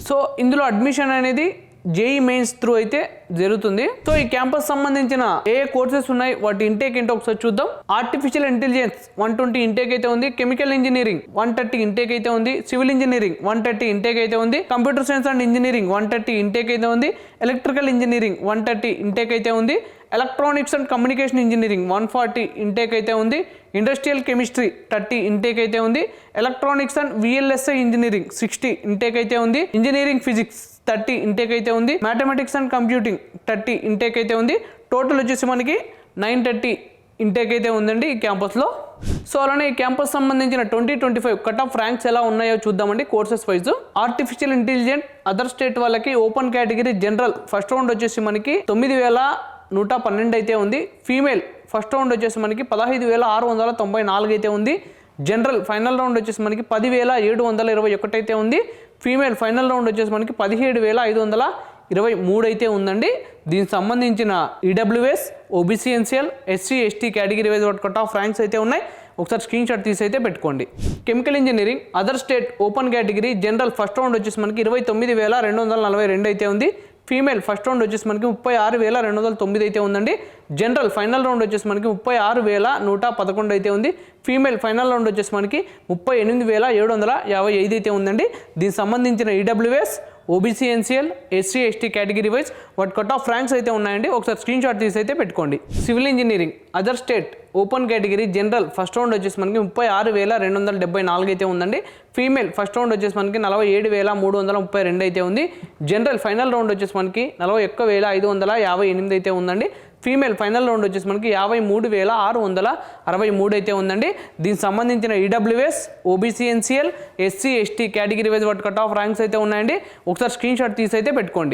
So ఇందులో admission అనేది JEE mains through అయితే జరుగుతుంది. సో ఈ క్యాంపస్ సంబంధించిన ఏ కోర్సెస్ ఉన్నాయి, వాటి ఇంటేక్ ఏంటో ఒకసారి చూద్దాం. ఆర్టిఫిషియల్ ఇంటెలిజెన్స్ 120 ఇంటేక్ అయితే ఉంది. కెమికల్ ఇంజనీరింగ్ 130 ఇంటేక్ అయితే ఉంది. సివిల్ ఇంజనీరింగ్ 130 ఇంటేక్ అయితే ఉంది. Computer science and engineering 130 intake అయితే ఉంది. ఎలక్ట్రికల్ ఇంజనీరింగ్ 130 ఇంటేక్ అయితే ఉంది. Electronics and communication engineering 140 intake అయితే ఉంది. ఇండస్ట్రియల్ కెమిస్ట్రీ 30 ఇంటేక్ అయితే ఉంది. Electronics and VLSI engineering 60 intake అయితే ఉంది. ఇంజనీరింగ్ ఫిజిక్స్ 30 ఇంటేక్ అయితే ఉంది. మ్యాథమెటిక్స్ అండ్ కంప్యూటింగ్ 30 ఇంటేక్ అయితే ఉంది. టోటల్ వచ్చేసి మనకి 930 ఇంటేక్ అయితే ఉందండి ఈ క్యాంపస్లో. సో అలానే ఈ క్యాంపస్ సంబంధించిన 2025 కట్ ఆఫ్ ర్యాంక్స్ ఎలా ఉన్నాయో చూద్దామండి courses wise. Artificial intelligent other state వాళ్ళకి open category general first round వచ్చేసి మనకి 9112 అయితే ఉంది. ఫీమేల్ ఫస్ట్ రౌండ్ వచ్చేసి మనకి 15694 అయితే ఉంది. జనరల్ ఫైనల్ రౌండ్ వచ్చేసి మనకి 10721 అయితే ఉంది. ఫీమేల్ ఫైనల్ రౌండ్ వచ్చేసి మనకి 17523 అయితే ఉందండి. దీనికి సంబంధించిన EWS, OBC NCL, SC ST category wise cut off ranks అయితే ఉన్నాయి. ఒకసారి స్క్రీన్ షాట్ తీసి అయితే పెట్టుకోండి. Chemical engineering other state open category general first round వచ్చేసి మనకి 29242 అయితే ఉంది. ఫీమేల్ ఫస్ట్ రౌండ్ వచ్చేసి మనకి 36209 అయితే ఉందండి. జనరల్ ఫైనల్ రౌండ్ వచ్చేసి మనకి 36111 అయితే ఉంది. ఫీమేల్ ఫైనల్ రౌండ్ వచ్చేసి మనకి 38755 అయితే ఉందండి. దీనికి సంబంధించిన EWS, OBC NCL, SC ST category wise వాటి కట్ ఆఫ్ ర్యాంక్స్ అయితే ఉన్నాయండి. ఒకసారి స్క్రీన్ షాట్ తీసి అయితే పెట్టుకోండి. Civil engineering other state open category general first round వచ్చేసి మనకి 36274 అయితే ఉందండి. ఫీమేల్ ఫస్ట్ రౌండ్ వచ్చేసి మనకి 47332 అయితే ఉంది. జనరల్ ఫైనల్ రౌండ్ వచ్చేసి మనకి 41558 అయితే ఉందండి. ఫీమేల్ ఫైనల్ రౌండ్ వచ్చేసి మనకి 53663 అయితే ఉందండి. దీనికి సంబంధించిన EWS, OBC NCL, SC ST category wise వాటి కట్ ఆఫ్ ర్యాంక్స్ అయితే ఉన్నాయండి. ఒకసారి స్క్రీన్ షాట్ తీసి అయితే పెట్టుకోండి.